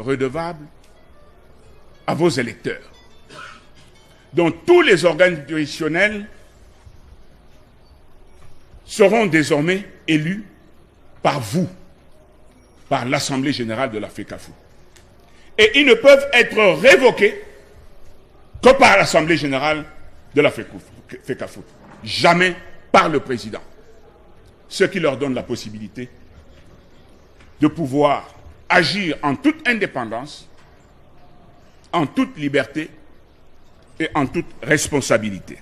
redevable à vos électeurs. Donc tous les organes juridictionnels seront désormais élus par vous, par l'Assemblée générale de la FECAFOOT. Et ils ne peuvent être révoqués que par l'Assemblée générale de la FECAFOOT. Jamais par le président. Ce qui leur donne la possibilité de pouvoir agir en toute indépendance, en toute liberté et en toute responsabilité.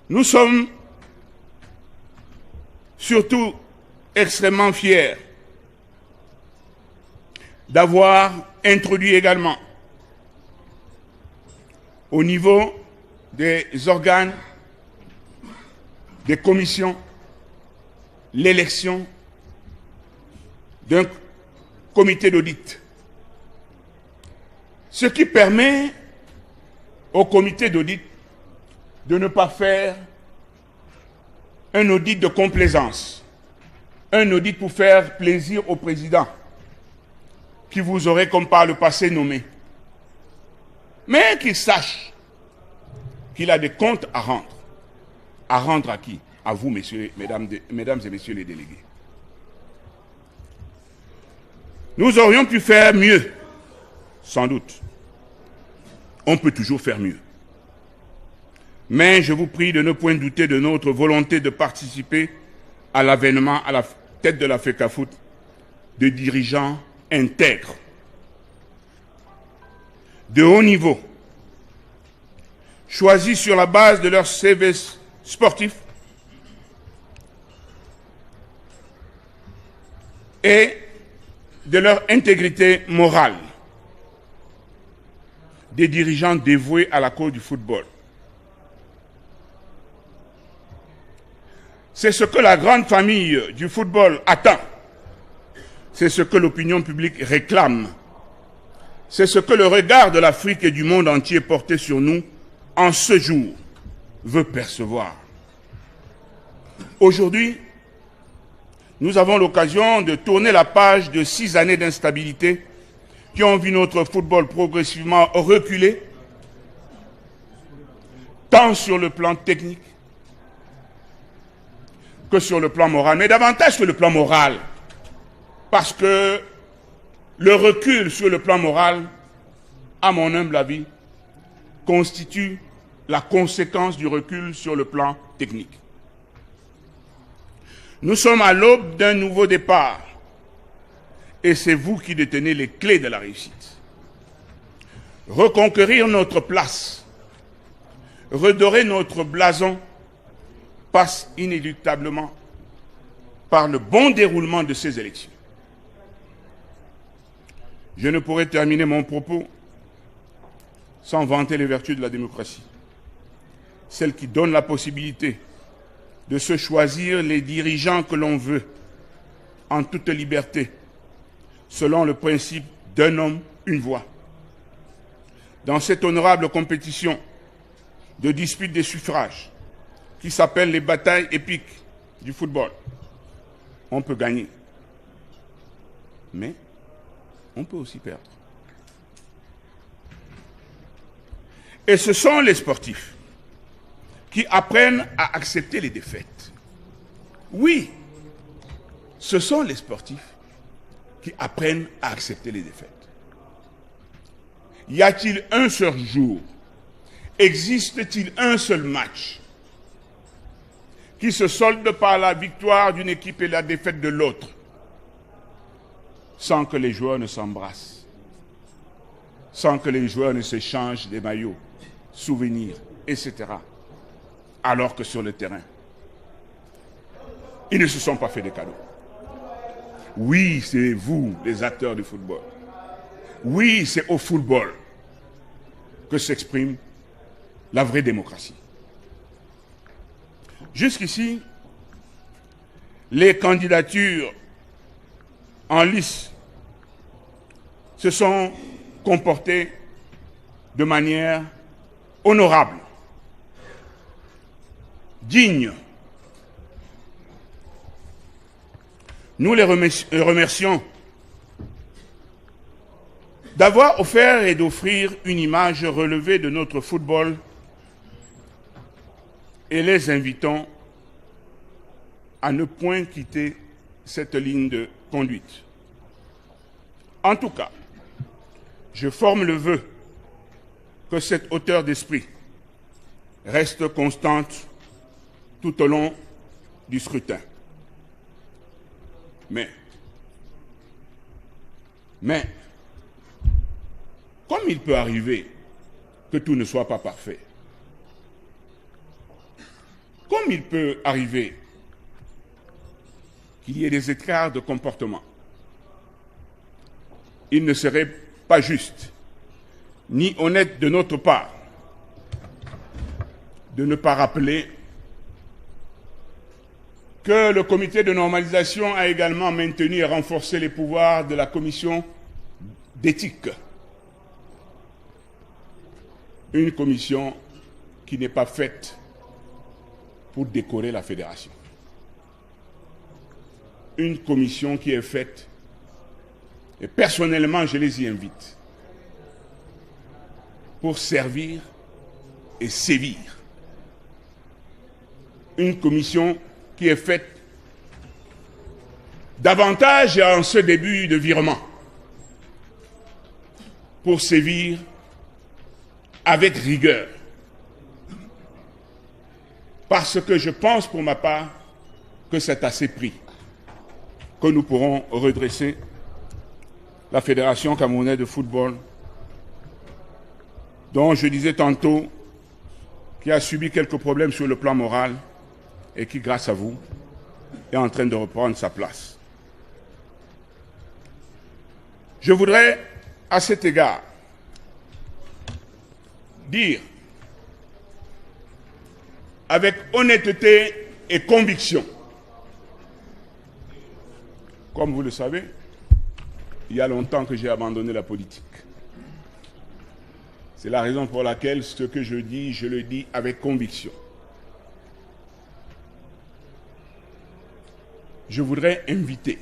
Nous sommes surtout extrêmement fiers d'avoir introduit également au niveau des organes, des commissions, l'élection d'un comité d'audit. Ce qui permet au comité d'audit de ne pas faire un audit de complaisance, un audit pour faire plaisir au président, qui vous aurait comme par le passé nommé, mais qu'il sache qu'il a des comptes à rendre. À rendre à qui? À vous, messieurs, mesdames et messieurs les délégués. Nous aurions pu faire mieux, sans doute. On peut toujours faire mieux. Mais je vous prie de ne point douter de notre volonté de participer à l'avènement à la tête de la FECAFOOT de dirigeants intègres, de haut niveau, choisis sur la base de leur CV sportif et de leur intégrité morale, des dirigeants dévoués à la cause du football. C'est ce que la grande famille du football attend. C'est ce que l'opinion publique réclame. C'est ce que le regard de l'Afrique et du monde entier porté sur nous en ce jour veut percevoir. Aujourd'hui, nous avons l'occasion de tourner la page de 6 années d'instabilité qui ont vu notre football progressivement reculer, tant sur le plan technique que sur le plan moral, mais davantage sur le plan moral, parce que le recul sur le plan moral, à mon humble avis, constitue la conséquence du recul sur le plan technique. Nous sommes à l'aube d'un nouveau départ, et c'est vous qui détenez les clés de la réussite. Reconquérir notre place, redorer notre blason, passe inéluctablement par le bon déroulement de ces élections. Je ne pourrais terminer mon propos sans vanter les vertus de la démocratie, celle qui donne la possibilité de se choisir les dirigeants que l'on veut en toute liberté, selon le principe d'un homme, une voix. Dans cette honorable compétition de dispute des suffrages, qui s'appelle les batailles épiques du football, on peut gagner, mais on peut aussi perdre. Et ce sont les sportifs qui apprennent à accepter les défaites. Oui, ce sont les sportifs qui apprennent à accepter les défaites. Y a-t-il un seul jour, existe-t-il un seul match qui se solde par la victoire d'une équipe et la défaite de l'autre, sans que les joueurs ne s'embrassent, sans que les joueurs ne s'échangent des maillots, souvenirs, etc., alors que sur le terrain, ils ne se sont pas fait de cadeaux. Oui, c'est vous, les acteurs du football. Oui, c'est au football que s'exprime la vraie démocratie. Jusqu'ici, les candidatures en lice se sont comportées de manière honorable, digne. Nous les remercions d'avoir offert et d'offrir une image relevée de notre football et les invitons à ne point quitter cette ligne de conduite. En tout cas, je forme le vœu que cette hauteur d'esprit reste constante tout au long du scrutin. Mais, comme il peut arriver que tout ne soit pas parfait, comme il peut arriver qu'il y ait des écarts de comportement, il ne serait pas juste ni honnête de notre part de ne pas rappeler que le comité de normalisation a également maintenu et renforcé les pouvoirs de la commission d'éthique. Une commission qui n'est pas faite pour décorer la fédération. Une commission qui est faite, et personnellement je les y invite, pour servir et sévir. Une commission qui est faite davantage en ce début de virement pour sévir avec rigueur. Parce que je pense pour ma part que c'est à ces prix que nous pourrons redresser la Fédération camerounaise de football, dont je disais tantôt qui a subi quelques problèmes sur le plan moral et qui, grâce à vous, est en train de reprendre sa place. Je voudrais, à cet égard, dire avec honnêteté et conviction, comme vous le savez, il y a longtemps que j'ai abandonné la politique. C'est la raison pour laquelle ce que je dis, je le dis avec conviction. Je voudrais inviter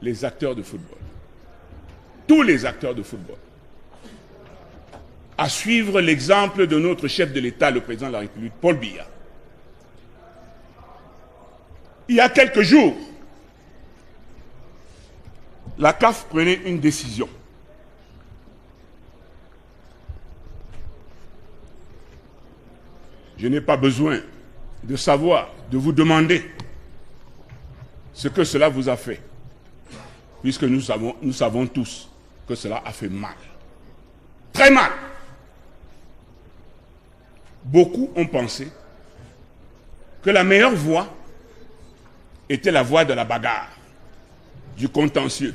les acteurs de football, tous les acteurs de football, à suivre l'exemple de notre chef de l'État, le président de la République, Paul Biya. Il y a quelques jours, la CAF prenait une décision. Je n'ai pas besoin de savoir, de vous demander ce que cela vous a fait, puisque nous savons tous que cela a fait mal. Très mal. Beaucoup ont pensé que la meilleure voie était la voie de la bagarre, du contentieux,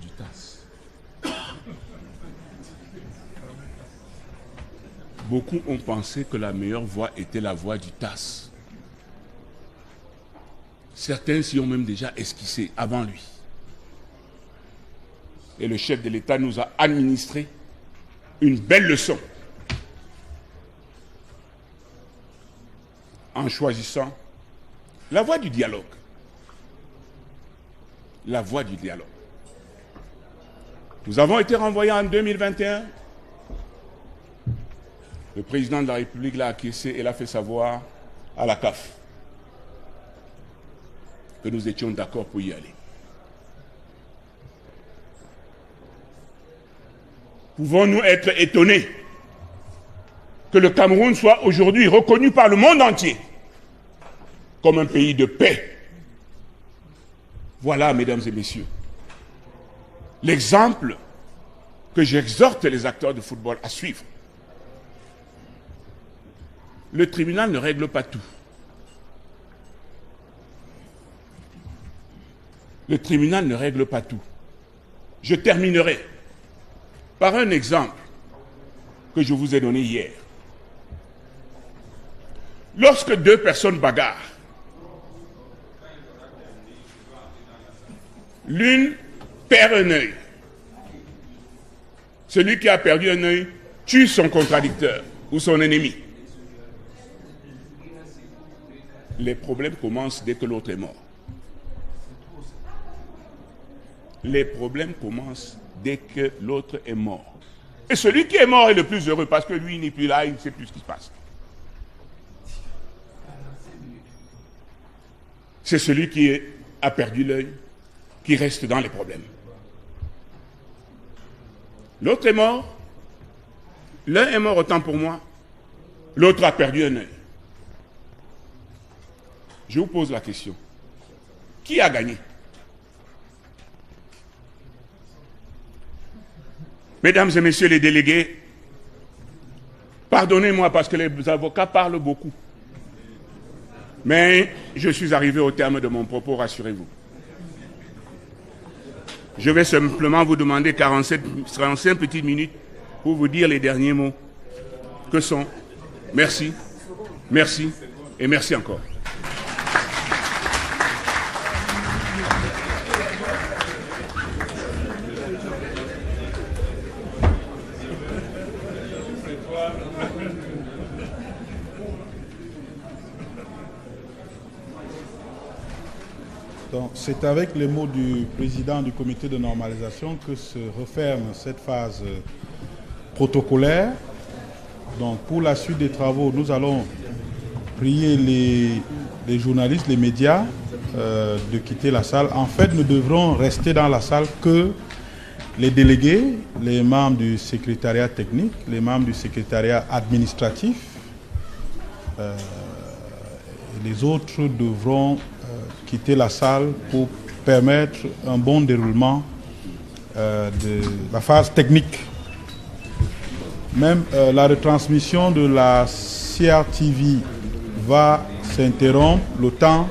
du TAS. Beaucoup ont pensé que la meilleure voie était la voie du TAS. Certains s'y ont même déjà esquissé avant lui. Et le chef de l'État nous a administré une belle leçon en choisissant la voie du dialogue. La voie du dialogue. Nous avons été renvoyés en 2021. Le président de la République l'a acquiescé et l'a fait savoir à la CAF que nous étions d'accord pour y aller. Pouvons-nous être étonnés que le Cameroun soit aujourd'hui reconnu par le monde entier comme un pays de paix? Voilà, mesdames et messieurs, l'exemple que j'exhorte les acteurs de football à suivre. Le tribunal ne règle pas tout. Le tribunal ne règle pas tout. Je terminerai par un exemple que je vous ai donné hier. Lorsque deux personnes bagarrent, l'une perd un œil. Celui qui a perdu un œil tue son contradicteur ou son ennemi. les problèmes commencent dès que l'autre est mort. Les problèmes commencent dès que l'autre est mort. Et celui qui est mort est le plus heureux parce que lui, il n'est plus là, il ne sait plus ce qui se passe. C'est celui qui a perdu l'œil, qui reste dans les problèmes. L'autre est mort. L'un est mort autant pour moi. L'autre a perdu un œil. Je vous pose la question. Qui a gagné? Mesdames et messieurs les délégués, pardonnez-moi parce que les avocats parlent beaucoup. Mais je suis arrivé au terme de mon propos, rassurez-vous. Je vais simplement vous demander 45 petites minutes pour vous dire les derniers mots que sont merci, merci et merci encore. Donc, c'est avec les mots du président du comité de normalisation que se referme cette phase protocolaire. Donc, pour la suite des travaux, nous allons prier les journalistes, les médias de quitter la salle. En fait, nous devrons rester dans la salle que les délégués, les membres du secrétariat technique, les membres du secrétariat administratif. Les autres devront quitter la salle pour permettre un bon déroulement de la phase technique. Même la retransmission de la CRTV va s'interrompre le temps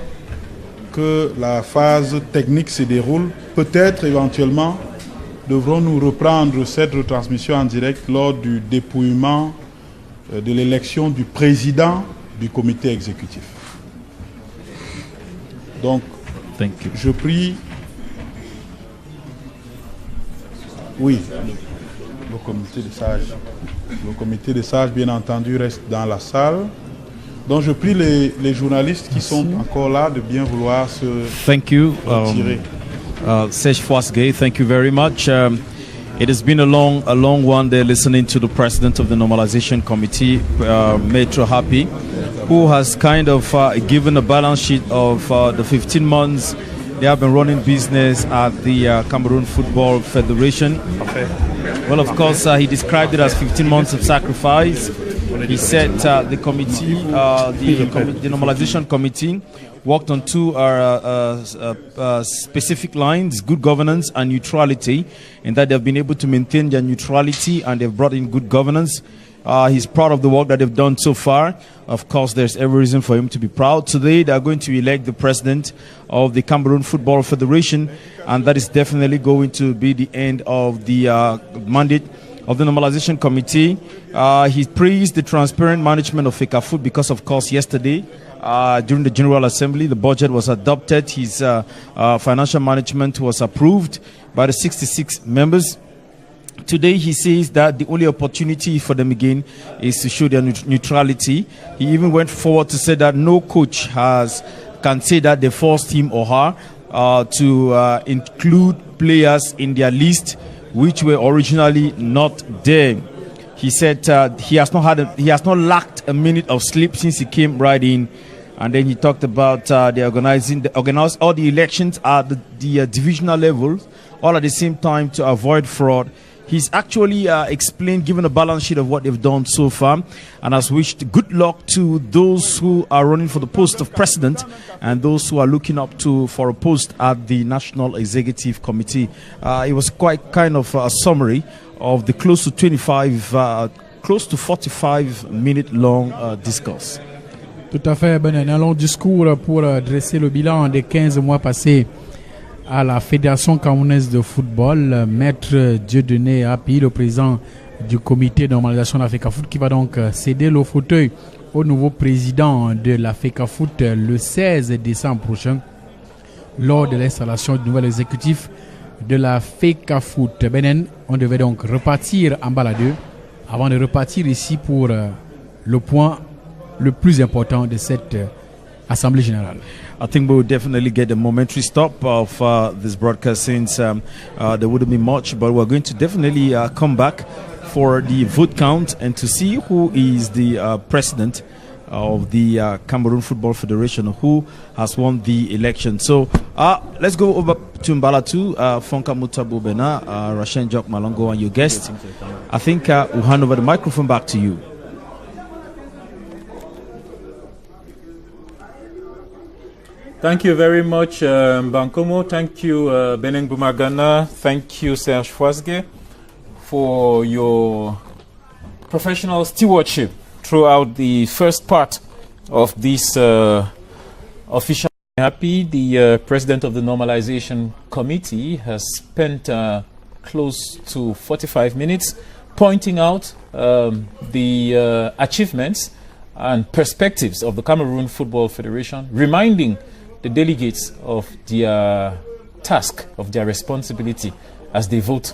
que la phase technique se déroule. Peut-être éventuellement devrons-nous reprendre cette retransmission en direct lors du dépouillement de l'élection du président du comité exécutif. Donc, je prie, oui, le comité des sages, bien entendu, reste dans la salle. Donc, je prie les journalistes qui sont encore là de bien vouloir se retirer. Serge Fouasgay, thank you very much. It has been a long one there listening to the president of the normalization committee, Maître Hapi, who has kind of given a balance sheet of the 15 months they have been running business at the Cameroon Football Federation. Well, of course, he described it as 15 months of sacrifice. He said the committee, the normalization committee, worked on two specific lines: good governance and neutrality, and that they've been able to maintain their neutrality and they've brought in good governance. He's proud of the work that they've done so far. Of course, there's every reason for him to be proud. Today, they are going to elect the president of the Cameroon Football Federation, and that is definitely going to be the end of the mandate of the normalization committee. He praised the transparent management of FECAFOOT because, of course, yesterday, during the General Assembly, the budget was adopted. His financial management was approved by the 66 members. Today, he says that the only opportunity for them again is to show their neutrality. He even went forward to say that no coach can say that they forced him or her to include players in their list which were originally not there. He said he has not lacked a minute of sleep since he came right in. And then he talked about organize all the elections at the divisional level, all at the same time to avoid fraud. He's actually explained, given a balance sheet of what they've done so far, and has wished good luck to those who are running for the post of president and those who are looking up for a post at the National Executive Committee. It was quite kind of a summary of the close to 45-minute long discourse. Tout à fait, un long discours pour dresser le bilan des 15 mois passés à la Fédération camerounaise de football. Maître Dieudonné Hapi, le président du comité de normalisation de la FECAFOOT, qui va donc céder le fauteuil au nouveau président de la FECAFOOT le 16 décembre prochain lors de l'installation du nouvel exécutif de la FECAFOOT. Benen, on devait donc repartir en baladeur avant de repartir ici pour le point le plus important de cette Assemblée générale. I think we will definitely get a momentary stop of this broadcast since there wouldn't be much, but we're going to definitely come back for the vote count and to see who is the president of the Cameroon Football Federation, who has won the election. So let's go over to Mbalatu, Fonka Mutabu Bena, Rashen Jock Malongo, and your guest. I think we'll hand over the microphone back to you. Thank you very much, Bankomo. Thank you, Beneng Bumagana. Thank you, Serge Fouasgue, for your professional stewardship throughout the first part of this official. Happy, the president of the Normalization Committee has spent close to 45 minutes pointing out the achievements and perspectives of the Cameroon Football Federation, reminding the delegates of their task, of their responsibility as they vote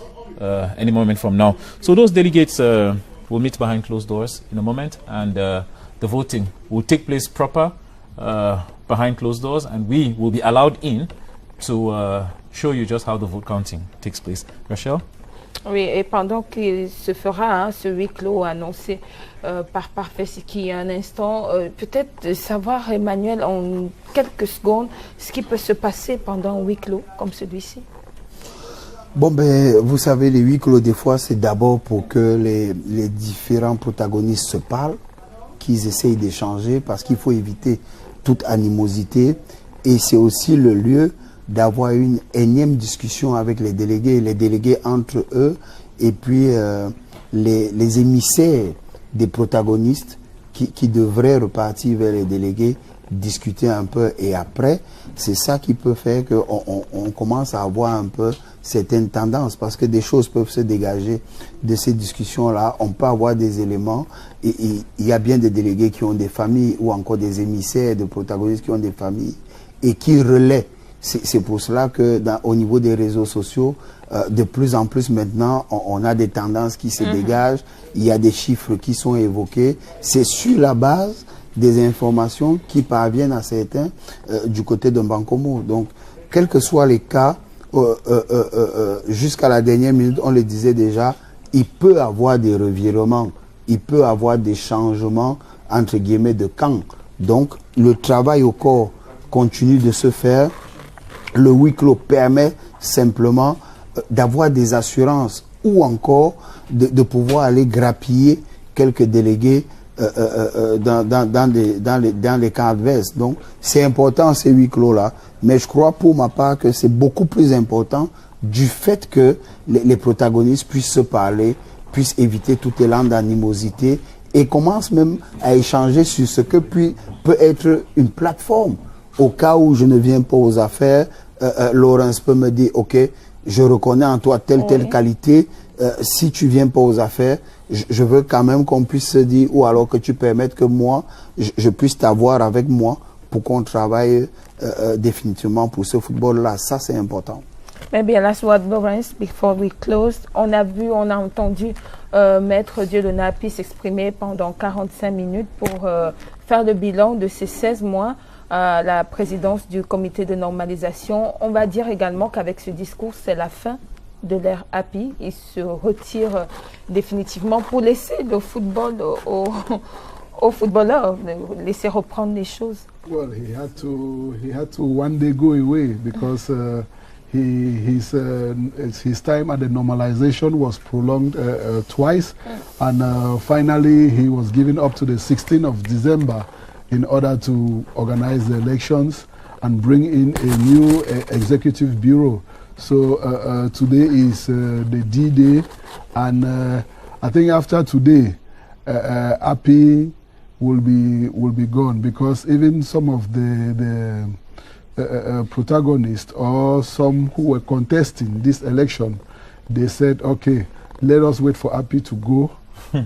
any moment from now. So those delegates will meet behind closed doors in a moment, and the voting will take place proper behind closed doors, and we will be allowed in to show you just how the vote counting takes place. Rachel? Oui, et pendant qu'il se fera ce huis clos annoncé par Parfait-Siki un instant, peut-être savoir, Emmanuel, en quelques secondes, ce qui peut se passer pendant un huis clos comme celui-ci. Bon, ben, vous savez, les huis clos, des fois, c'est d'abord pour que les différents protagonistes se parlent, qu'ils essayent d'échanger, parce qu'il faut éviter toute animosité. Et c'est aussi le lieu d'avoir une énième discussion avec les délégués entre eux, et puis les émissaires des protagonistes qui devraient repartir vers les délégués, discuter un peu, et après, c'est ça qui peut faire qu'on commence à avoir un peu certaines tendances, parce que des choses peuvent se dégager de ces discussions-là. On peut avoir des éléments, et il y a bien des délégués qui ont des familles, ou encore des émissaires de protagonistes qui ont des familles, et qui relaient. C'est pour cela que au niveau des réseaux sociaux, de plus en plus maintenant, on a des tendances qui se dégagent, il y a des chiffres qui sont évoqués. C'est sur la base des informations qui parviennent à certains du côté de Bankomo. Donc, quels que soient les cas, jusqu'à la dernière minute, on le disait déjà, il peut avoir des revirements, il peut avoir des changements, entre guillemets, de camp. Donc, le travail au corps continue de se faire. Le huis clos permet simplement d'avoir des assurances, ou encore de pouvoir aller grappiller quelques délégués dans les cas adverses. Donc, c'est important ces huis clos-là, mais je crois pour ma part que c'est beaucoup plus important du fait que les protagonistes puissent se parler, puissent éviter tout élan d'animosité, et commencent même à échanger sur ce que peut être une plateforme. Au cas où je ne viens pas aux affaires, Laurence peut me dire, ok, je reconnais en toi telle qualité, si tu viens pas aux affaires, je veux quand même qu'on puisse se dire, ou alors que tu permettes que moi, je puisse t'avoir avec moi pour qu'on travaille définitivement pour ce football-là. Ça, c'est important. Maybe last word, Lawrence, before we close. On a entendu Maître Dieudonné Api s'exprimer pendant 45 minutes pour faire le bilan de ces 16 mois à la présidence du comité de normalisation. On va dire également qu'avec ce discours, c'est la fin de l'ère Api. Il se retire définitivement pour laisser le football aux footballeurs, laisser reprendre les choses. Well, he had to one day go away because his time at the normalization was prolonged twice, and finally he was given up to the 16th of December in order to organize the elections and bring in a new executive bureau. So today is the D-Day, and I think after today, Api will be gone, because even some of the protagonists or some who were contesting this election, they said, okay, let us wait for Api to go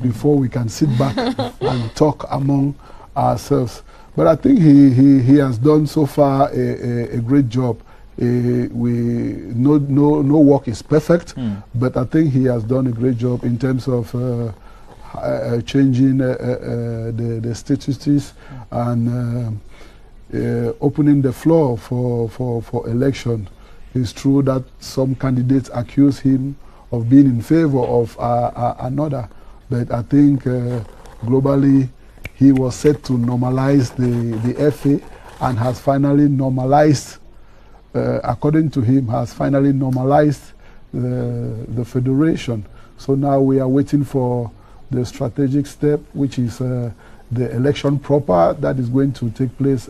before we can sit back and talk among ourselves. But I think he has done so far a great job. No work is perfect, but I think he has done a great job in terms of changing the statistics and opening the floor for election. It's true that some candidates accuse him of being in favor of another, but I think globally he was set to normalize the FA and has finally normalized, according to him, has finally normalized the federation. So now we are waiting for the strategic step, which is the election proper that is going to take place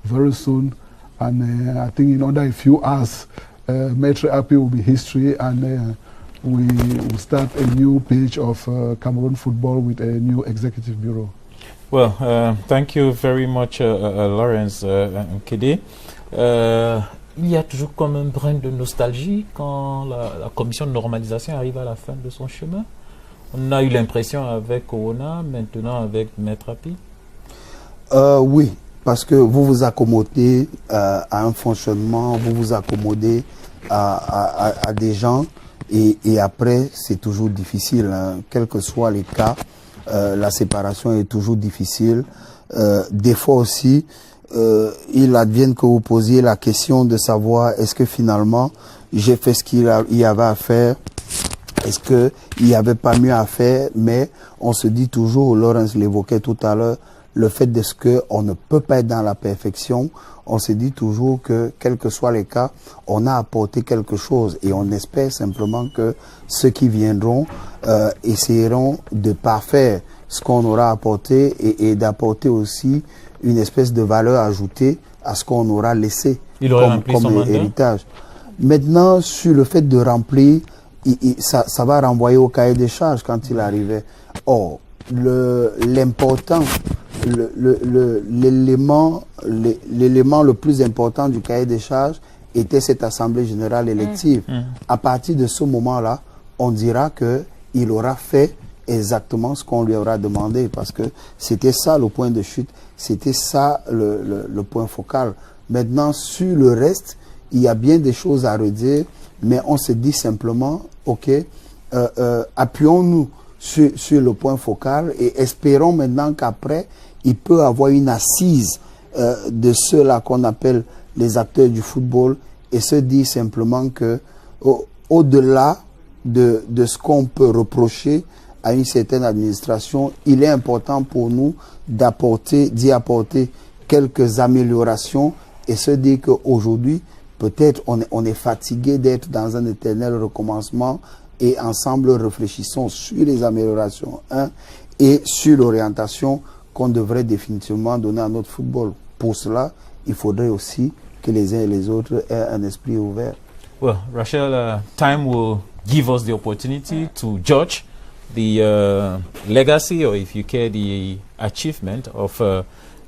very soon. And I think in under a few hours, Maitre Api will be history, and we will start a new page of Cameroon football with a new executive bureau. Well, thank you very much, Lawrence Nkede. Il y a toujours comme un brin de nostalgie quand la commission de normalisation arrive à la fin de son chemin. On a eu l'impression avec Corona, maintenant avec Maître Api. Oui, parce que vous vous accommodez à un fonctionnement, vous vous accommodez à des gens, et après c'est toujours difficile, hein. Quels que soient les cas, la séparation est toujours difficile. Des fois aussi, il advienne que vous posiez la question de savoir est-ce que finalement j'ai fait ce qu'il y avait à faire, est-ce qu'il n'y avait pas mieux à faire, mais on se dit toujours, Laurence l'évoquait tout à l'heure, le fait de ce qu'on ne peut pas être dans la perfection, on se dit toujours que, quels que soient les cas, on a apporté quelque chose, et on espère simplement que ceux qui viendront essayeront de parfaire ce qu'on aura apporté et d'apporter aussi une espèce de valeur ajoutée à ce qu'on aura laissé comme héritage. Maintenant, sur le fait de remplir, ça va renvoyer au cahier des charges quand il arrivait. Or, l'important, l'élément le plus important du cahier des charges était cette assemblée générale élective. À partir de ce moment-là, on dira qu'il aura fait exactement ce qu'on lui aura demandé, parce que c'était ça le point de chute, c'était ça le point focal. Maintenant, sur le reste, il y a bien des choses à redire, mais on se dit simplement, ok, appuyons-nous sur le point focal et espérons maintenant qu'après, il peut avoir une assise de ceux-là qu'on appelle les acteurs du football, et se dire simplement que au-delà de ce qu'on peut reprocher à une certaine administration, il est important pour nous d'y apporter quelques améliorations et se dire qu'aujourd'hui, peut-être on est fatigué d'être dans un éternel recommencement, et ensemble réfléchissons sur les améliorations et sur l'orientation qu'on devrait définitivement donner à notre football. Pour cela, il faudrait aussi que les uns et les autres aient un esprit ouvert. Well, Rachel, time will give us the opportunity to judge the legacy, or if you care, the achievement of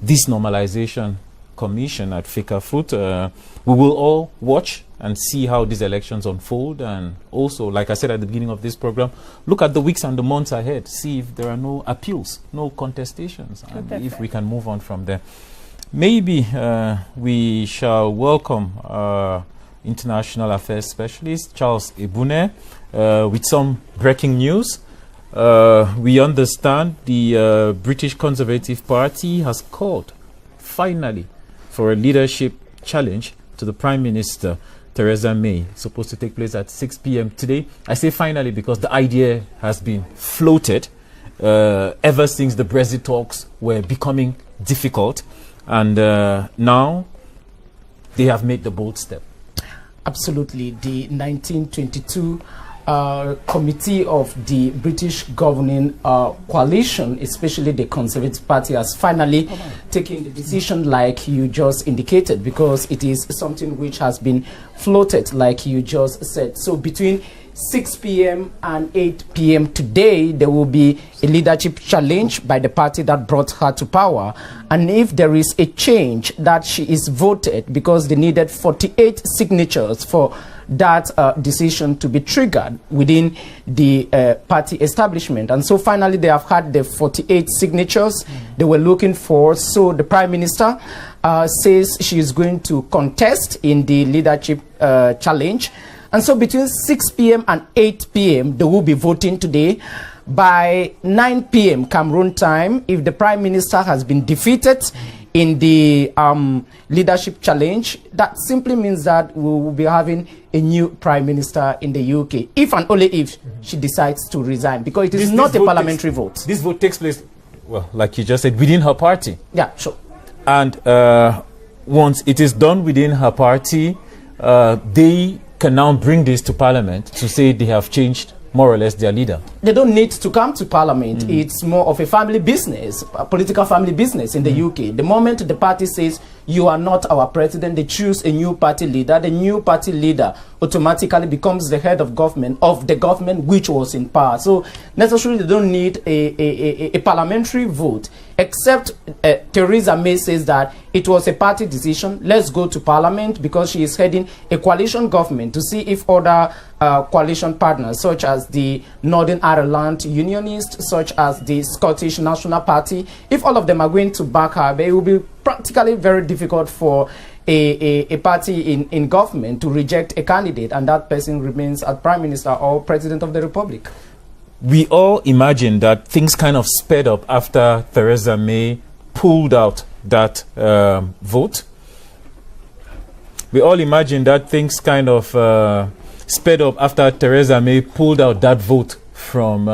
this normalization commission at FECAFOOT. We will all watch and see how these elections unfold, and also, like I said at the beginning of this program, look at the weeks and the months ahead, see if there are no appeals, no contestations, and if we can move on from there. Maybe we shall welcome International Affairs Specialist Charles Ebune with some breaking news. We understand the British Conservative Party has called, finally, for a leadership challenge to the Prime Minister, Theresa May. It's supposed to take place at 6 p.m. today. I say finally because the idea has been floated ever since the Brexit talks were becoming difficult, and now they have made the bold step. Absolutely. The 1922 committee of the British governing coalition, especially the Conservative Party, has finally taken the decision like you just indicated, because it is something which has been floated like you just said. So between 6 p.m. and 8 p.m. today, there will be a leadership challenge by the party that brought her to power. And if there is a change, that she is voted, because they needed 48 signatures for that decision to be triggered within the party establishment. And so finally they have had the 48 signatures they were looking for. So the Prime Minister says she is going to contest in the leadership challenge. And so between 6 p.m. and 8 p.m. they will be voting today. By 9 p.m. Cameroon time, if the Prime Minister has been defeated in the leadership challenge, that simply means that we will be having a new prime minister in the UK, if and only if she decides to resign, because it is not a parliamentary vote. This vote takes place, well, like you just said, within her party. Yeah, sure. And once it is done within her party, they can now bring this to Parliament to say they have changed more or less their leader. They don't need to come to Parliament. It's more of a family business, a political family business in the UK. The moment the party says, you are not our president, they choose a new party leader. The new party leader automatically becomes the head of the government which was in power. So necessarily they don't need a parliamentary vote, except Theresa May says that it was a party decision. Let's go to Parliament, because she is heading a coalition government to see if other coalition partners, such as the Northern Ireland Unionists, such as the Scottish National Party, if all of them are going to back her, it will be practically very difficult for a party in government to reject a candidate, and that person remains as Prime Minister or President of the Republic. We all imagine that things kind of sped up after Theresa May pulled out that vote. We all imagine that things kind of sped up after Theresa May pulled out that vote from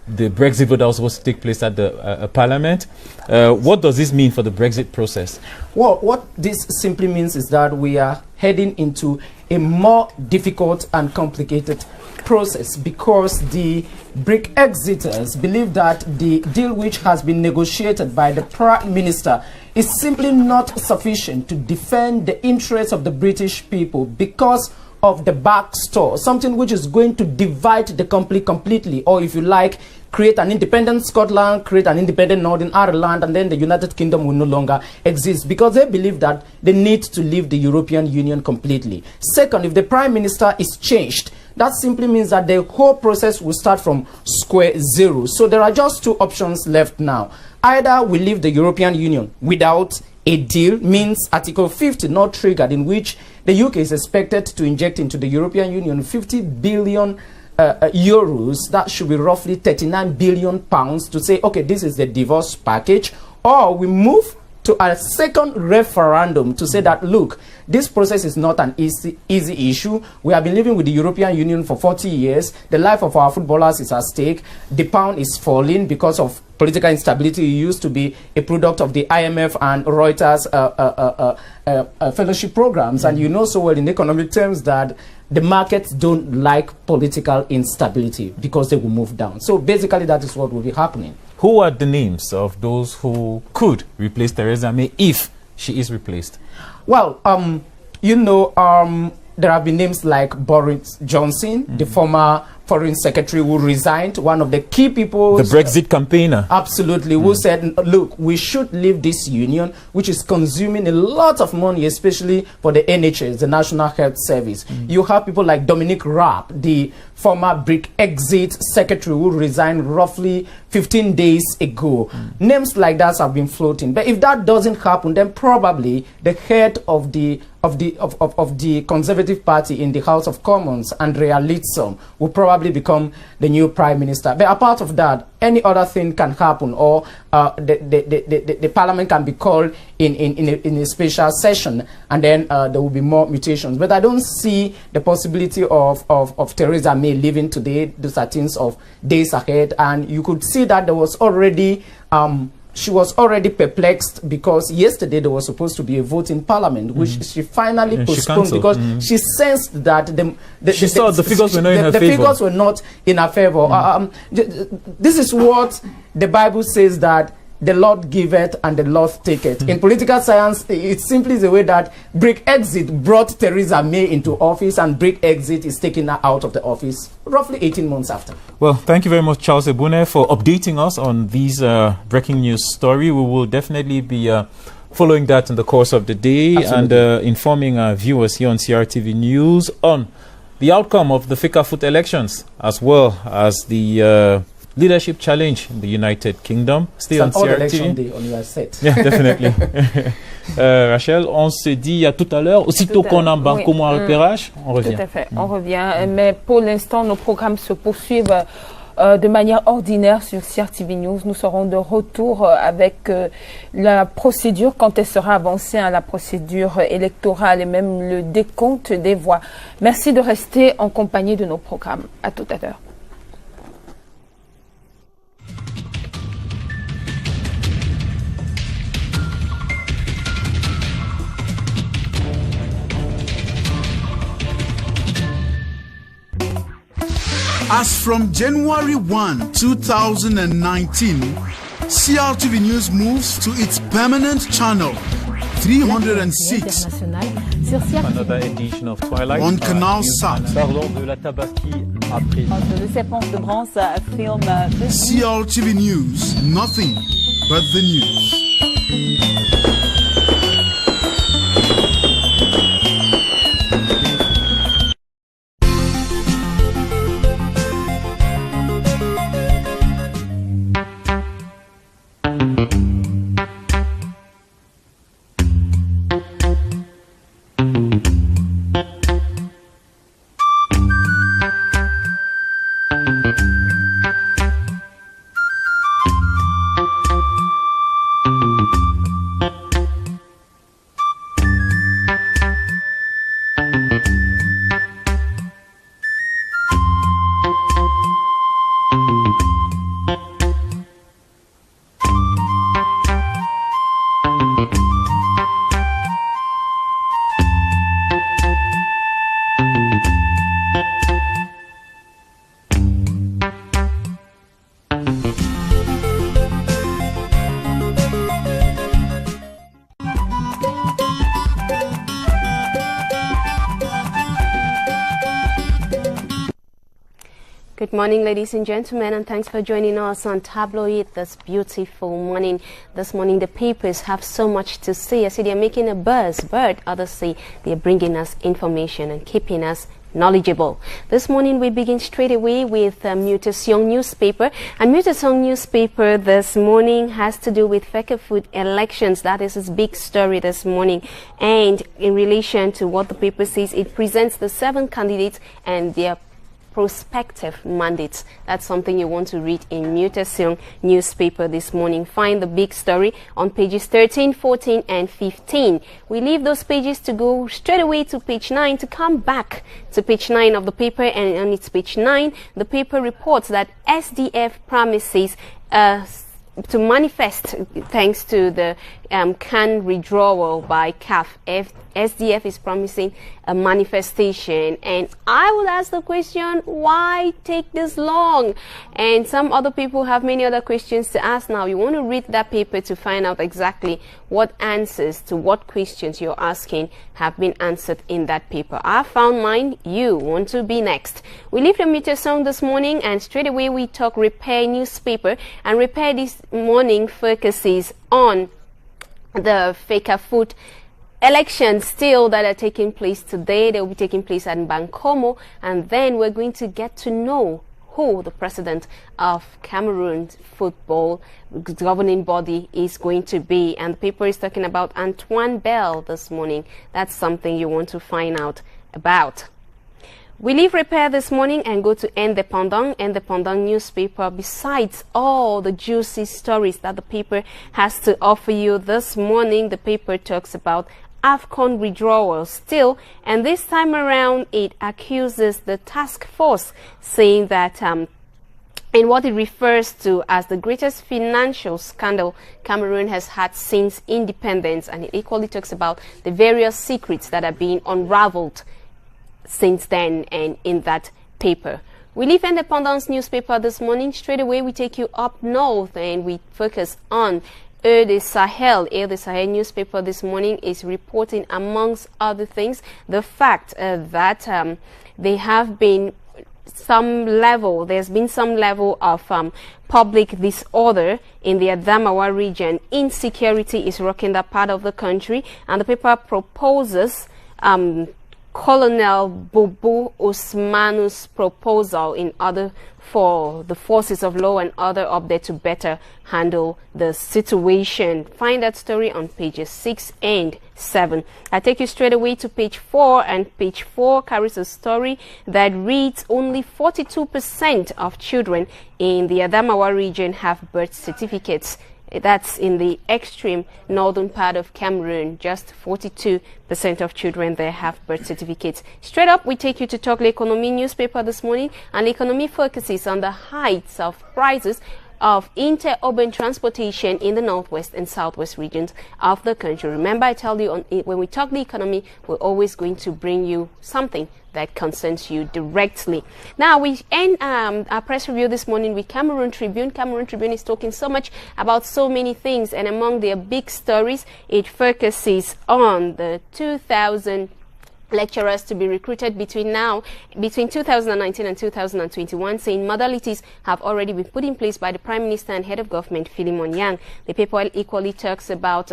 the Brexit vote that was supposed to take place at the Parliament. What does this mean for the Brexit process? Well, what this simply means is that we are heading into a more difficult and complicated process, because the Brexiters believe that the deal which has been negotiated by the Prime Minister is simply not sufficient to defend the interests of the British people, because of the backstore, something which is going to divide the country completely, or if you like, create an independent Scotland, create an independent Northern Ireland, and then the United Kingdom will no longer exist, because they believe that they need to leave the European Union completely. Second, if the Prime Minister is changed, that simply means that the whole process will start from square zero. So there are just two options left now. Either we leave the European Union without a deal, means Article 50 not triggered, in which the UK is expected to inject into the European Union 50 billion euros, that should be roughly 39 billion pounds, to say, okay, this is the divorce package. Or we move to a second referendum to say that, look, this process is not an easy issue. We have been living with the European Union for 40 years. The life of our footballers is at stake. The pound is falling because of political instability. It used to be a product of the IMF and Reuters fellowship programs. And you know so well in economic terms that the markets don't like political instability, because they will move down. So basically that is what will be happening. Who are the names of those who could replace Theresa May if she is replaced? Well, you know, there have been names like Boris Johnson, the former foreign secretary who resigned, one of the key people. The Brexit campaigner. Absolutely, who said, look, we should leave this union, which is consuming a lot of money, especially for the NHS, the National Health Service. You have people like Dominic Raab, the former Brexit secretary who resigned roughly 15 days ago. Names like that have been floating. But if that doesn't happen, then probably the head of the Conservative Party in the House of Commons, Andrea Leadsom, will probably become the new Prime Minister. But apart of that, any other thing can happen, or the Parliament can be called in a special session, and then there will be more mutations. But I don't see the possibility of Theresa May leaving today. Those are things of days ahead, and you could see that there was already she was already perplexed, because yesterday there was supposed to be a vote in Parliament, which she finally postponed, because she sensed that she saw the figures were not in her favor. The figures were not in her favor. This is what the Bible says, that the Lord giveth and the Lord taketh. In political science, it simply is the way that Brexit brought Theresa May into office, and Brexit is taking her out of the office roughly 18 months after. Well, thank you very much, Charles Ebune, for updating us on these breaking news story. We will definitely be following that in the course of the day. Absolutely. And informing our viewers here on CRTV News on the outcome of the Fecafoot elections, as well as the leadership challenge in the United Kingdom. Stay on CRTV. On your set. Yeah, definitely. Rachel, on se dit à tout à l'heure. Aussitôt qu'on a Bancomo à repérage, on revient. Tout à fait, on revient. Mais pour l'instant, nos programmes se poursuivent de manière ordinaire sur CRTV News. Nous serons de retour avec la procédure, quand elle sera avancée à la procédure électorale et même le décompte des voix. Merci de rester en compagnie de nos programmes. À tout à l'heure. As from January 1, 2019, CRTV News moves to its permanent channel, 306, Another edition of Twilight. on Canal Sat. Parlons de la Tabaski après. Le séquence de Brance film CRTV News, nothing but the news. Good morning, ladies and gentlemen, and thanks for joining us on Tabloid this beautiful morning. This morning, the papers have so much to say. I see they're making a buzz, but others say they're bringing us information and keeping us knowledgeable. This morning, we begin straight away with Mutation newspaper. And Mutation newspaper this morning has to do with Fecafoot elections. That is its big story this morning. And in relation to what the paper says, it presents the 7 candidates and their prospective mandates. That's something you want to read in Mutation newspaper this morning. Find the big story on pages 13, 14 and 15. We leave those pages to go straight away to page 9 to come back to page 9 of the paper, and on its page 9 the paper reports that SDF promises to manifest thanks to the CAN withdrawal by CAF. SDF is promising a manifestation, and I would ask the question, why take this long? And some other people have many other questions to ask now. You want to read that paper to find out exactly what answers to what questions you're asking have been answered in that paper. I found mine. You want to be next. We leave the Mutation this morning, and straight away we talk Repair newspaper, and Repair this morning focuses on the Fecafoot elections still that are taking place today. They will be taking place at Bankomo, and then we're going to get to know who the president of Cameroon's football governing body is going to be. And the paper is talking about Antoine Bell this morning. That's something you want to find out about. We leave Repair this morning and go to Independent newspaper. Besides all the juicy stories that the paper has to offer you this morning, the paper talks about AFCON withdrawal still, and this time around it accuses the task force, saying that in what it refers to as the greatest financial scandal Cameroon has had since independence, and it equally talks about the various secrets that are being unraveled since then and in that paper. We leave Independence newspaper this morning. Straight away we take you up north and we focus on Heure des Sahel. Heure des Sahel newspaper this morning is reporting, amongst other things, the fact that there have been there's been some level of public disorder in the Adamawa region. Insecurity is rocking that part of the country, and the paper proposes Colonel Bobo Osmanu's proposal in order for the forces of law and order up there to better handle the situation. Find that story on pages 6 and 7. I take you straight away to page 4, and page 4 carries a story that reads only 42% of children in the Adamawa region have birth certificates. That's in the extreme northern part of Cameroon. Just 42% of children there have birth certificates. Straight up, we take you to Talk L'Economie newspaper this morning, and L'Economie focuses on the heights of prices of interurban transportation in the northwest and southwest regions of the country. Remember, I tell you, when we talk the economy, we're always going to bring you something that concerns you directly. Now, we end our press review this morning with Cameroon Tribune. Cameroon Tribune is talking so much about so many things, and among their big stories, it focuses on the 2,000 lecturers to be recruited between 2019 and 2021, saying modalities have already been put in place by the Prime Minister and Head of Government, Philemon Yang. The paper equally talks about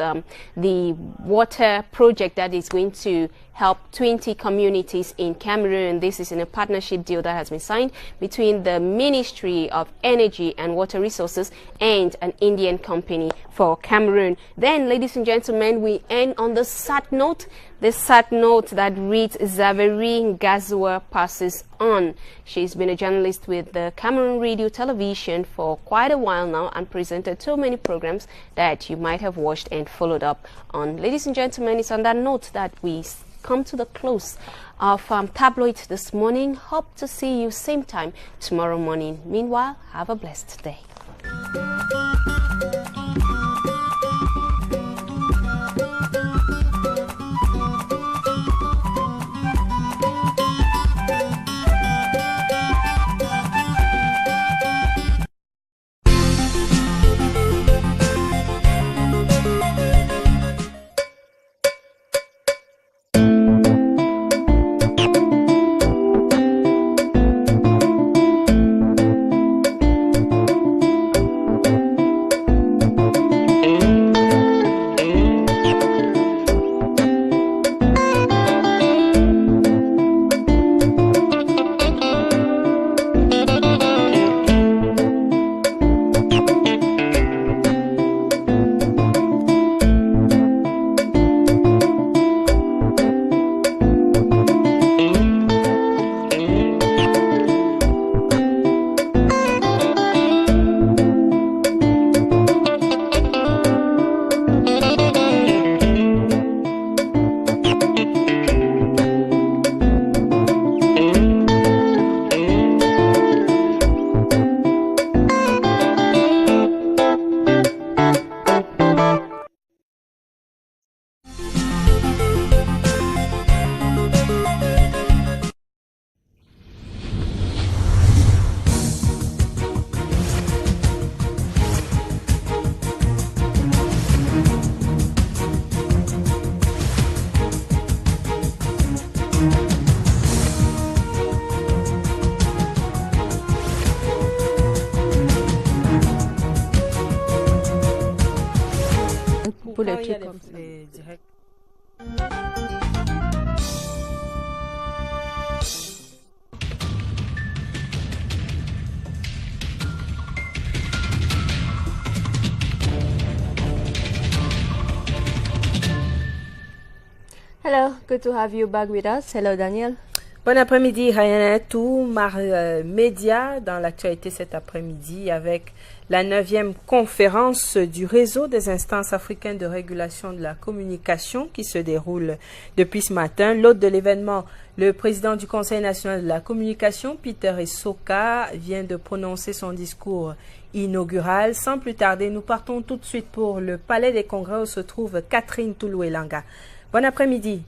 the water project that is going to help 20 communities in Cameroon. This is in a partnership deal that has been signed between the Ministry of Energy and Water Resources and an Indian company for Cameroon. Then, ladies and gentlemen, we end on the sad note. The sad note that reads, Zaveri Ngazua passes on. She's been a journalist with the Cameroon Radio Television for quite a while now and presented so many programs that you might have watched and followed up on. Ladies and gentlemen, it's on that note that we come to the close of Tabloid this morning. Hope to see you same time tomorrow morning. Meanwhile, have a blessed day. Hello, good to have you back with us. Hello, Daniel. Bon après-midi, Hayanatou, Média dans l'actualité cet après-midi avec la 9e conférence du réseau des instances africaines de régulation de la communication qui se déroule depuis ce matin. L'hôte de l'événement, le président du Conseil national de la communication, Peter Essoka, vient de prononcer son discours inaugural. Sans plus tarder, nous partons tout de suite pour le Palais des Congrès où se trouve Catherine Toulouelanga. Bon après-midi.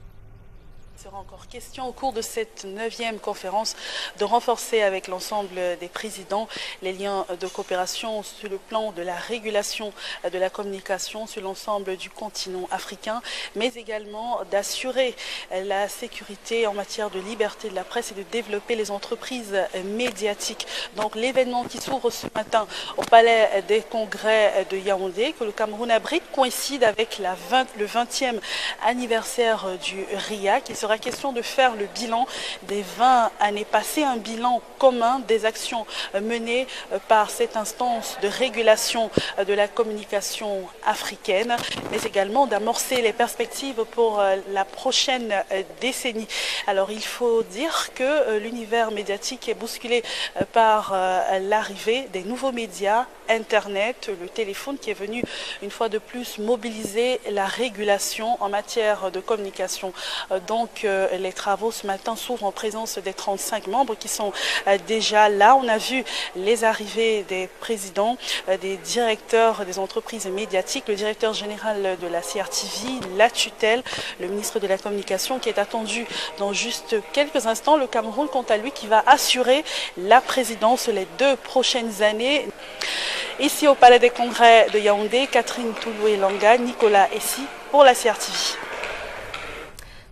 Il sera encore question au cours de cette 9e conférence de renforcer avec l'ensemble des présidents les liens de coopération sur le plan de la régulation de la communication sur l'ensemble du continent africain, mais également d'assurer la sécurité en matière de liberté de la presse et de développer les entreprises médiatiques. Donc l'événement qui s'ouvre ce matin au Palais des Congrès de Yaoundé, que le Cameroun abrite, coïncide avec le 20e anniversaire du RIA qui sera question de faire le bilan des 20 années passées, un bilan commun des actions menées par cette instance de régulation de la communication africaine, mais également d'amorcer les perspectives pour la prochaine décennie. Alors il faut dire que l'univers médiatique est bousculé par l'arrivée des nouveaux médias, Internet, le téléphone qui est venu une fois de plus mobiliser la régulation en matière de communication. Donc les travaux ce matin s'ouvrent en présence des 35 membres qui sont déjà là. On a vu les arrivées des présidents, des directeurs des entreprises médiatiques, le directeur général de la CRTV, la tutelle, le ministre de la Communication qui est attendu dans juste quelques instants. Le Cameroun, quant à lui, qui va assurer la présidence les 2 prochaines années. Ici au Palais des Congrès de Yaoundé, Catherine Toulou-Elanga, Nicolas Essi pour la CRTV.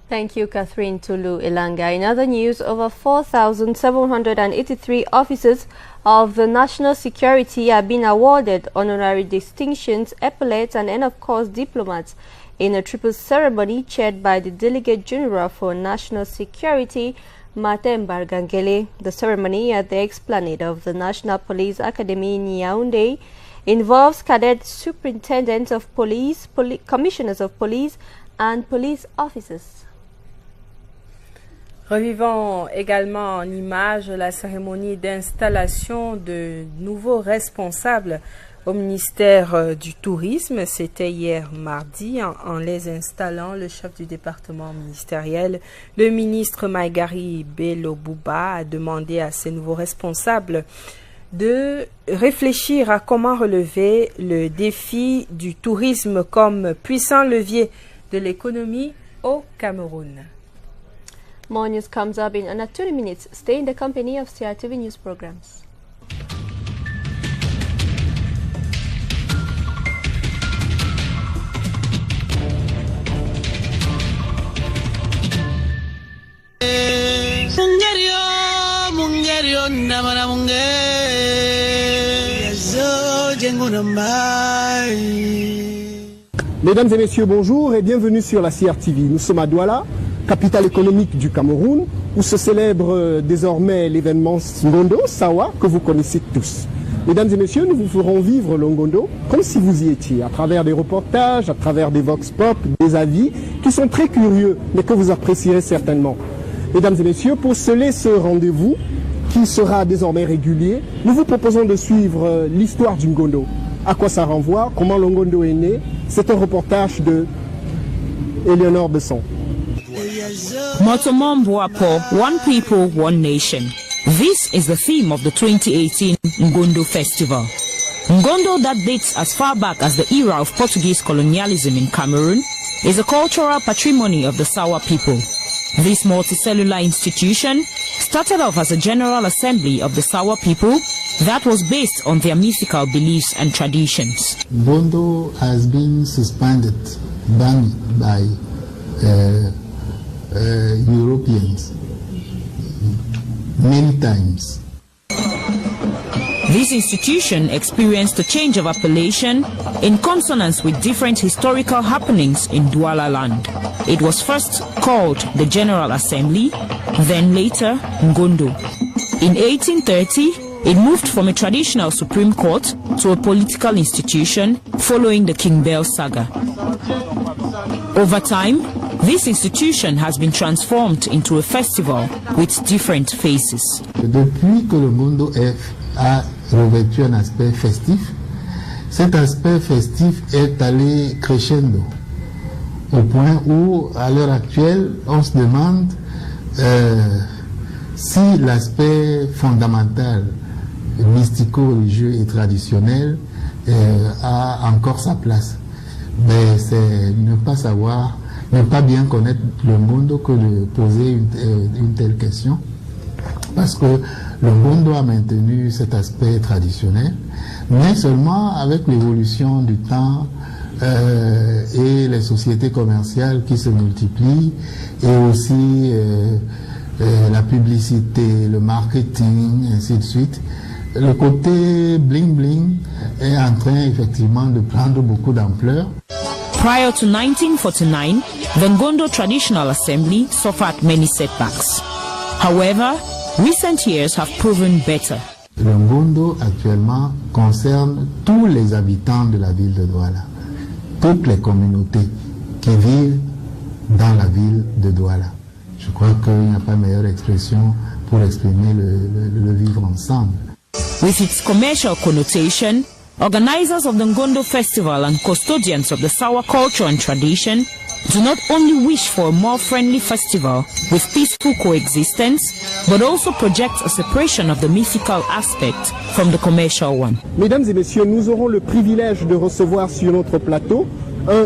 Thank you, Catherine Toulou-Elanga. In other news, over 4,783 officers of the national security have been awarded honorary distinctions, epaulets, and of course diplomats in a triple ceremony chaired by the Delegate General for National Security, Martin Bargangele. The ceremony at the explanade of the National Police Academy in Yaoundé involves cadet superintendents of police, commissioners of police, and police officers. Revivons également en images la cérémonie d'installation de nouveaux responsables au ministère du Tourisme. C'était hier mardi. En les installant, le chef du département ministériel, le ministre Maïgari Bello Bouba, a demandé à ces nouveaux responsables de réfléchir à comment relever le défi du tourisme comme puissant levier de l'économie au Cameroun. More news comes up in under 20 minutes. Stay in the company of CRTV News programs. Mesdames et messieurs, bonjour et bienvenue sur la CRTV. Nous sommes à Douala, capitale économique du Cameroun, où se célèbre désormais l'événement Ngondo Sawa, que vous connaissez tous. Mesdames et messieurs, nous vous ferons vivre le Ngondo comme si vous y étiez, à travers des reportages, à travers des vox pop, des avis qui sont très curieux, mais que vous apprécierez certainement. Mesdames et messieurs, pour sceller ce rendez-vous, qui sera désormais régulier, nous vous proposons de suivre l'histoire du Ngondo. À quoi ça renvoie, comment le Ngondo est né. C'est un reportage de Eleonore Besson. Motomom Boapo, One People, One Nation. This is the theme of the 2018 Ngondo Festival. Ngondo, that dates as far back as the era of Portuguese colonialism in Cameroon, is a cultural patrimony of the Sawa people. This multicellular institution started off as a general assembly of the Sawa people that was based on their mythical beliefs and traditions. Ngondo has been suspended, banned by Europeans many times. This institution experienced a change of appellation in consonance with different historical happenings in Douala land. It was first called the General Assembly, then later Ngondo. In 1830, it moved from a traditional Supreme Court to a political institution following the King Bell saga. Over time, this institution has been transformed into a festival with different faces. Depuis que le Ngondo a revêtu un aspect festif, cet aspect festif est allé crescendo, au point où, à l'heure actuelle, on se demande si l'aspect fondamental, mystico-religieux et traditionnel a encore sa place. Mais c'est ne pas savoir, ne pas bien connaître le Ngondo que de poser une telle question, parce que le Ngondo a maintenu cet aspect traditionnel, mais seulement avec l'évolution du temps et les sociétés commerciales qui se multiplient, et aussi la publicité, le marketing, ainsi de suite. Le côté bling-bling est en train effectivement de prendre beaucoup d'ampleur. Prior to 1949, the Ngondo Traditional Assembly suffered many setbacks. However, recent years have proven better. Le Ngondo actuellement concerne tous les habitants de la ville de Douala, toutes les communautés qui vivent dans la ville de Douala. Je crois qu'il n'y a pas meilleure expression pour exprimer le vivre ensemble. With its commercial connotation, organizers of the Ngondo Festival and custodians of the Sawa culture and tradition do not only wish for a more friendly festival with peaceful coexistence, but also project a separation of the mythical aspect from the commercial one. Mesdames et messieurs, nous aurons le privilège de recevoir sur notre plateau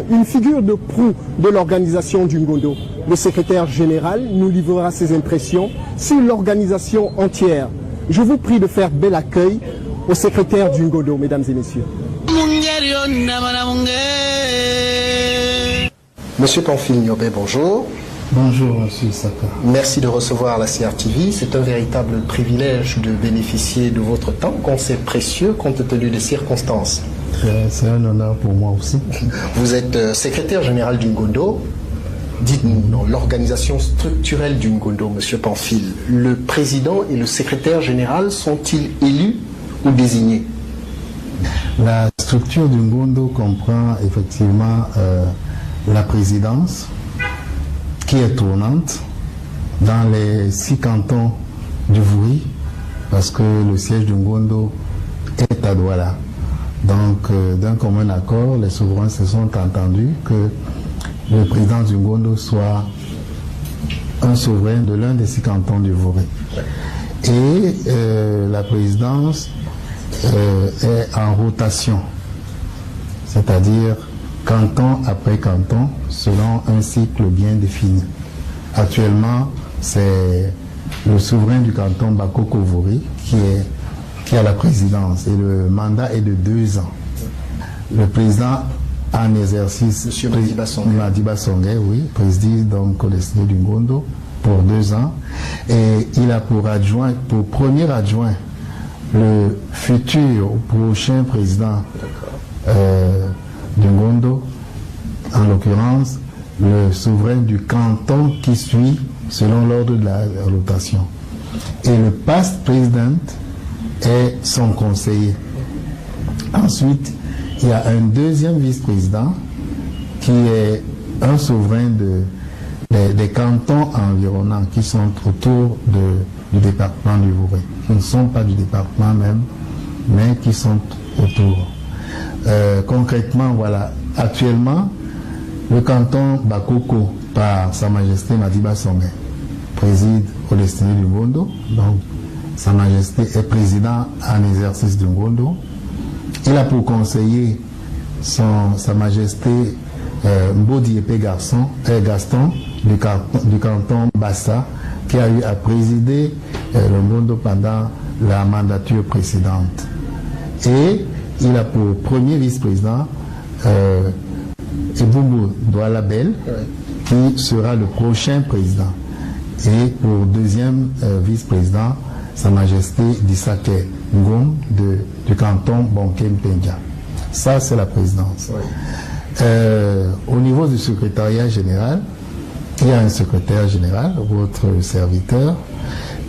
une figure de proue de l'organisation du Ngondo. Le secrétaire général nous livrera ses impressions sur l'organisation entière. Je vous prie de faire bel accueil au secrétaire du Ngondo, mesdames et messieurs. Monsieur Pamphile Niobé, bonjour. Bonjour, monsieur Saka. Merci de recevoir la CRTV. C'est un véritable privilège de bénéficier de votre temps, qu'on sait précieux compte tenu des circonstances. C'est un honneur pour moi aussi. Vous êtes secrétaire général du Ngondo. Dites-nous, dans l'organisation structurelle du Ngondo, monsieur Pamphile, le président et le secrétaire général sont-ils élus ou désignés? La structure du Ngondo comprend effectivement la présidence, qui est tournante dans les 6 cantons du Vouri, parce que le siège du Ngondo est à Douala. Donc, d'un commun accord, les souverains se sont entendus que le président du Ngondo soit un souverain de l'un des 6 cantons du Vouri. Et la présidence est en rotation, c'est-à-dire canton après canton, selon un cycle bien défini. Actuellement, c'est le souverain du canton Bakoko-Vouri qui a la présidence, et le mandat est de 2 ans. Le président en exercice, monsieur Madiba Songhé, oui, préside donc le Sénat du Ngondo pour 2 ans, et il a pour premier adjoint le futur prochain président du Ngondo, en l'occurrence le souverain du canton qui suit selon l'ordre de la rotation. Et le past président est son conseiller. Ensuite, il y a un deuxième vice-président qui est un souverain des cantons environnants qui sont autour du département du Vouri, qui ne sont pas du département même, mais qui sont autour. Concrètement, voilà, actuellement, le canton Bakoko, par Sa Majesté Madiba Songhé, préside au destiné du Ngondo. Donc, Sa Majesté est président en exercice du Ngondo. Il a pour conseiller Sa Majesté Mbodi Epé Gaston du canton Bassa, qui a eu à présider le Ngondo pendant la mandature précédente. Et il a pour premier vice-président Ebumbu Douala Bel, qui sera le prochain président. Et pour deuxième vice-président, Sa Majesté Dissake Ngom du canton Bonkem-Penja. Ça, c'est la présidence. Au niveau du secrétariat général, il y a un secrétaire général, votre serviteur,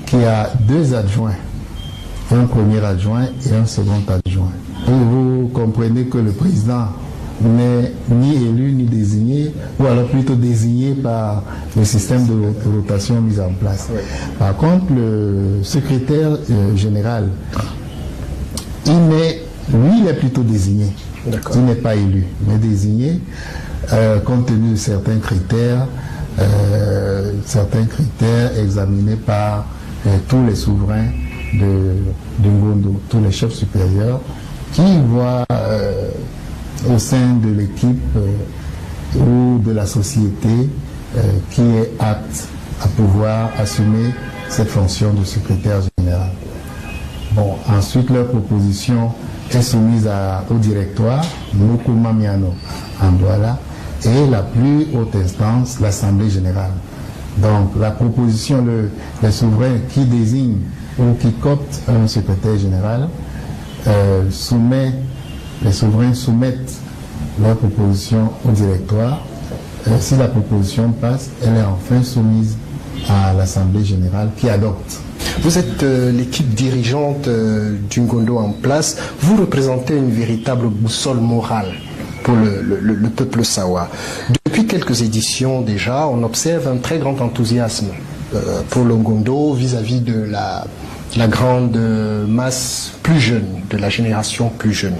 qui a 2 adjoints, un premier adjoint et un second adjoint. Et vous comprenez que le président n'est ni élu ni désigné, ou alors plutôt désigné par le système de rotation mis en place. Par contre, le secrétaire général, il est plutôt désigné. Il n'est pas élu, mais désigné compte tenu de certains critères examinés par tous les souverains du Ngondo, tous les chefs supérieurs, qui voient au sein de l'équipe ou de la société qui est apte à pouvoir assumer cette fonction de secrétaire général. Bon, ensuite, leur proposition est soumise au directoire, Mukuma Miano, en Douala, et la plus haute instance, l'Assemblée générale. Donc, la proposition, les souverains qui désignent ou qui cooptent un secrétaire général, les souverains soumettent leur proposition au directoire. Si la proposition passe, elle est enfin soumise à l'Assemblée générale qui adopte. Vous êtes l'équipe dirigeante du Ngondo en place. Vous représentez une véritable boussole morale pour le peuple Sawa. Depuis quelques éditions déjà, on observe un très grand enthousiasme pour le Ngondo vis-à-vis de la grande masse plus jeune, de la génération plus jeune.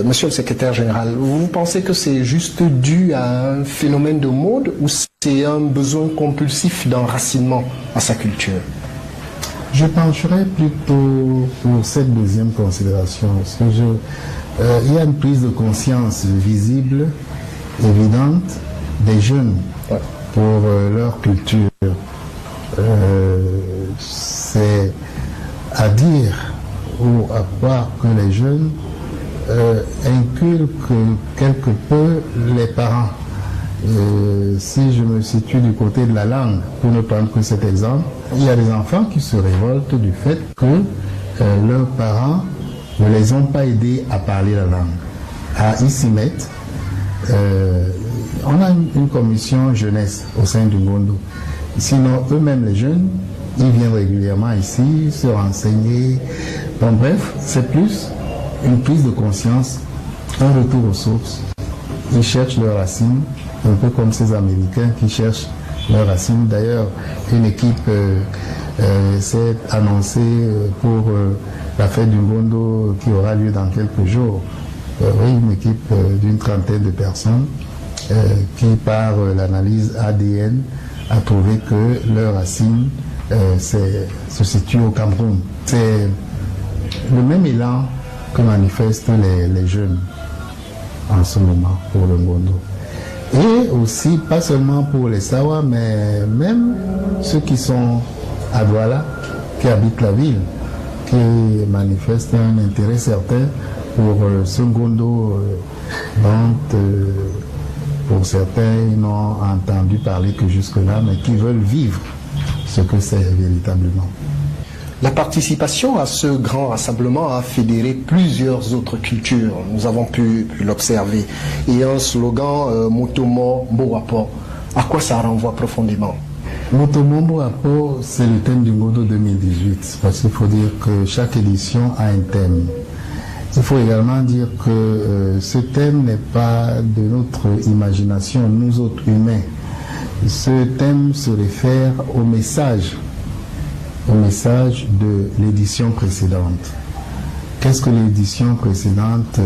Monsieur le secrétaire général, vous pensez que c'est juste dû à un phénomène de mode ou c'est un besoin compulsif d'enracinement à sa culture? Je pencherais plutôt pour cette deuxième considération. Parce que il y a une prise de conscience visible, évidente, des jeunes pour leur culture. C'est à dire ou à croire que les jeunes inculquent quelque peu les parents. Si je me situe du côté de la langue, pour ne prendre que cet exemple, il y a des enfants qui se révoltent du fait que leurs parents ne les ont pas aidés à parler la langue, à y s'y mettre. On a une commission jeunesse au sein du Ngondo. Sinon, eux-mêmes les jeunes, ils viennent régulièrement ici, se renseigner. Bon, bref, c'est plus une prise de conscience, un retour aux sources. Ils cherchent leurs racines, un peu comme ces Américains qui cherchent leurs racines. D'ailleurs, une équipe s'est annoncée pour la fête du Ngondo qui aura lieu dans quelques jours. Oui, une équipe d'une trentaine de personnes qui, par l'analyse ADN, a trouvé que leurs racines se situent au Cameroun. C'est le même élan que manifestent les jeunes en ce moment pour le Ngondo. Et aussi, pas seulement pour les Sawa, mais même ceux qui sont à Douala, qui habitent la ville, qui manifestent un intérêt certain pour ce Ngondo dont pour certains ils n'ont entendu parler que jusque-là, mais qui veulent vivre ce que c'est véritablement. La participation à ce grand rassemblement a fédéré plusieurs autres cultures, nous avons pu l'observer. Et un slogan Motomo Mboapo, à quoi ça renvoie profondément? Motomo Mboapo, c'est le thème du Ngondo 2018, parce qu'il faut dire que chaque édition a un thème. Il faut également dire que ce thème n'est pas de notre imagination, nous autres humains. Ce thème se réfère au message de l'édition précédente. Qu'est-ce que l'édition précédente